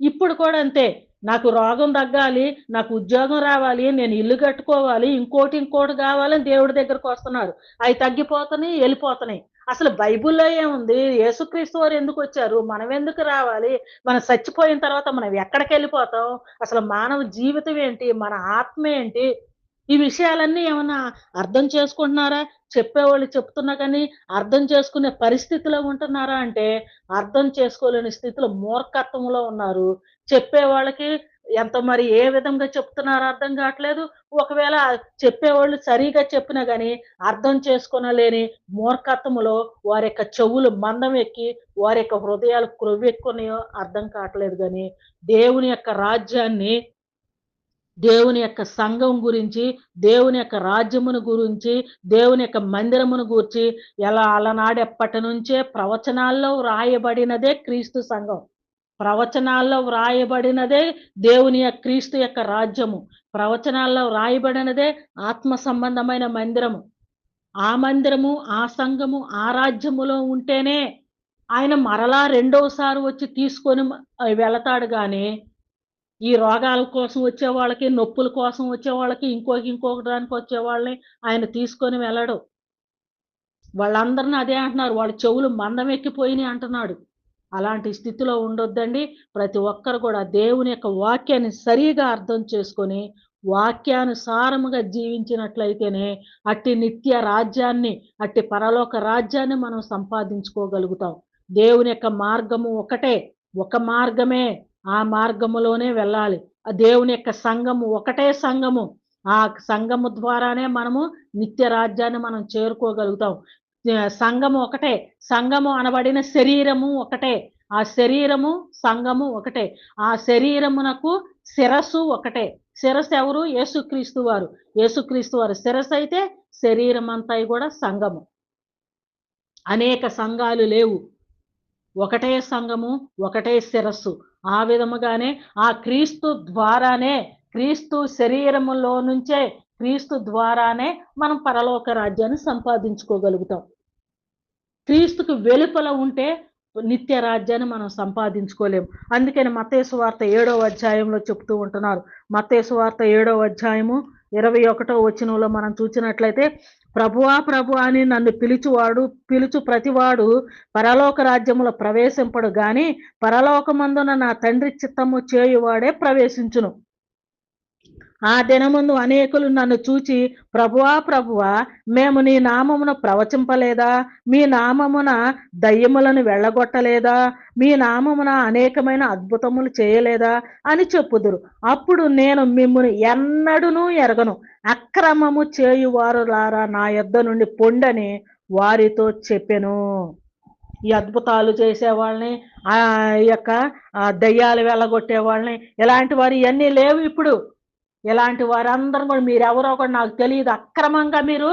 ఇప్పుడు కూడా అంతే. నాకు రోగం తగ్గాలి, నాకు ఉద్యోగం రావాలి, నేను ఇల్లు కట్టుకోవాలి, ఇంకోటి కావాలని దేవుడి దగ్గరకొస్తున్నారు. అయి తగ్గిపోతున్నాయి, ఎళ్ళిపోతున్నాయి. అసలు బైబిల్‌లో ఏముంది? యేసుక్రీస్తు వారు ఎందుకొచ్చారు? మనం ఎందుకు రావాలి? మనం సచ్చిపోయిన తర్వాత మనం ఎక్కడికెళ్ళిపోతాం? అసలు మానవ జీవితం ఏంటి? మన ఆత్మ ఏంటి? ఈ విషయాలన్నీ ఏమన్నా అర్థం చేసుకుంటున్నారా? చెప్పేవాళ్ళు చెప్తున్నా కానీ అర్థం చేసుకునే పరిస్థితిలో ఉంటున్నారా అంటే, అర్థం చేసుకోలేని స్థితిలో మూర్ఖత్వంలో ఉన్నారు. చెప్పేవాళ్ళకి ఎంత మరి ఏ విధంగా చెప్తున్నారో అర్థం కావట్లేదు. ఒకవేళ చెప్పేవాళ్ళు సరిగ్గా చెప్పినా గాని అర్థం చేసుకోనలేని మూర్ఖత్వములో వారి యొక్క చెవులు మందం ఎక్కి, వారి యొక్క హృదయాలు క్రొవ్వెక్కున్నాయో అర్థం కావట్లేదు గాని, దేవుని యొక్క రాజ్యాన్ని, దేవుని యొక్క సంఘం గురించి, దేవుని యొక్క రాజ్యమును గురించి, దేవుని యొక్క మందిరమును గూర్చి ఎలా అలనాడెప్పటి నుంచే ప్రవచనాల్లో వ్రాయబడినదే క్రీస్తు సంఘం. ప్రవచనాల్లో వ్రాయబడినదే దేవుని క్రీస్తు యొక్క రాజ్యము. ప్రవచనాల్లో వ్రాయబడినదే ఆత్మ సంబంధమైన మందిరము. ఆ మందిరము, ఆ సంఘము, ఆ రాజ్యములో ఉంటేనే ఆయన మరలా రెండోసారి వచ్చి తీసుకొని వెళతాడు గానీ, ఈ రోగాల కోసం వచ్చేవాళ్ళకి, నొప్పుల కోసం వచ్చేవాళ్ళకి, ఇంకొక దానికి వచ్చేవాళ్ళని ఆయన తీసుకొని వెళ్ళడు. వాళ్ళందరిని అదే అంటున్నారు. వాళ్ళ చెవులు మందమెక్కిపోయినియి అంటున్నాడు. అలాంటి స్థితిలో ఉండొద్దండి. ప్రతి ఒక్కరు కూడా దేవుని యొక్క వాక్యాన్ని సరిగా అర్థం చేసుకొని, వాక్యానుసారముగా జీవించినట్లయితేనే అట్టి నిత్య రాజ్యాన్ని, అట్టి పరలోక రాజ్యాన్ని మనం సంపాదించుకోగలుగుతాం. దేవుని యొక్క మార్గము ఒకటే. ఒక మార్గమే. ఆ మార్గములోనే వెళ్ళాలి. ఆ దేవుని యొక్క సంఘము ఒకటే సంఘము. ఆ సంఘము ద్వారానే మనము నిత్య రాజ్యాన్ని మనం చేరుకోగలుగుతాం. సంఘము ఒకటే. సంఘము అనబడిన శరీరము ఒకటే. ఆ శరీరము, సంఘము ఒకటే. ఆ శరీరమునకు శిరస్సు ఒకటే. శిరస్సు ఎవరు? యేసుక్రీస్తు వారు. యేసుక్రీస్తు వారు శిరస్సయితే శరీరమంతా కూడా సంఘము. అనేక సంఘాలు లేవు. ఒకటే సంఘము, ఒకటే శిరస్సు. ఆ విధముగానే ఆ క్రీస్తు ద్వారానే, క్రీస్తు శరీరములో నుంచే, క్రీస్తు ద్వారానే మనం పరలోక రాజ్యాన్ని సంపాదించుకోగలుగుతాం. క్రీస్తుకు వెలుపల ఉంటే నిత్య రాజ్యాన్ని మనం సంపాదించుకోలేం. అందుకని మత్తయి సువార్త 7వ అధ్యాయంలో చెప్తూ ఉంటున్నారు. మత్తయి సువార్త 7వ అధ్యాయము 21వ వచనంలో మనం చూసినట్లయితే, ప్రభువా ప్రభువా అని నన్ను పిలుచు ప్రతివాడు పరలోక రాజ్యములో ప్రవేశింపడు గాని పరలోకమందున నా తండ్రి చిత్తము చేయువాడే ప్రవేశించును. ఆ దినమందు అనేకులు నన్ను చూచి, ప్రభువా ప్రభువా, మేము నీ నామమున ప్రవచింపలేదా? మీ నామమున దయ్యములను వెళ్ళగొట్టలేదా? మీ నామమున అనేకమైన అద్భుతములు చేయలేదా? అని చెప్పుదురు. అప్పుడు నేను మిమ్మును ఎన్నడునూ ఎరగను, అక్రమము చేయువారులారా నా యొద్ద నుండి పొండని వారితో చెప్పెను. ఈ అద్భుతాలు చేసేవాళ్ళని, ఈ యొక్క దయ్యాలు వెళ్ళగొట్టే వాళ్ళని, ఇలాంటి వారు ఇవన్నీ లేవు ఇప్పుడు. ఇలాంటి వారందరూ కూడా మీరెవరో కూడా నాకు తెలియదు. అక్రమంగా మీరు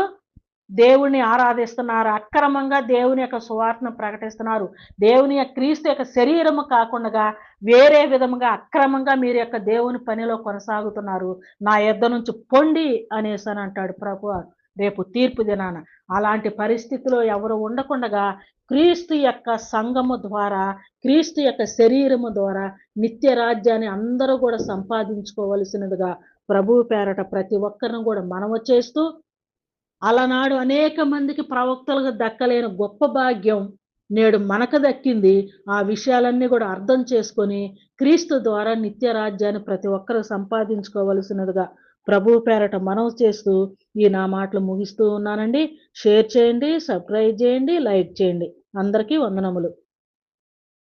దేవుణ్ణి ఆరాధిస్తున్నారు. అక్రమంగా దేవుని యొక్క సువార్తను ప్రకటిస్తున్నారు. దేవుని యొక్క క్రీస్తు యొక్క శరీరము కాకుండా వేరే విధముగా అక్రమంగా మీరు యొక్క దేవుని పనిలో కొనసాగుతున్నారు. నా యొద్ద నుంచి పొండి అనేసి అని అంటాడు ప్రభువు రేపు తీర్పు దినాన. అలాంటి పరిస్థితిలో ఎవరు ఉండకుండగా క్రీస్తు యొక్క సంఘము ద్వారా, క్రీస్తు యొక్క శరీరము ద్వారా నిత్య రాజ్యాన్ని అందరూ కూడా సంపాదించుకోవలసినదిగా ప్రభువు పేరట ప్రతి ఒక్కరిని కూడా మనవి చేస్తూ, అలనాడు అనేక మందికి ప్రవక్తలకు దక్కలేని గొప్ప భాగ్యం నేడు మనకు దక్కింది. ఆ విషయాలన్నీ కూడా అర్థం చేసుకొని క్రీస్తు ద్వారా నిత్య రాజ్యాన్ని ప్రతి ఒక్కరూ సంపాదించుకోవలసినదిగా ప్రభువు పేరట మనవి చేస్తూ ఈ నా మాటలు ముగిస్తూ ఉన్నానండి. షేర్ చేయండి, సబ్స్క్రైబ్ చేయండి, లైక్ చేయండి. అందరికీ వందనములు.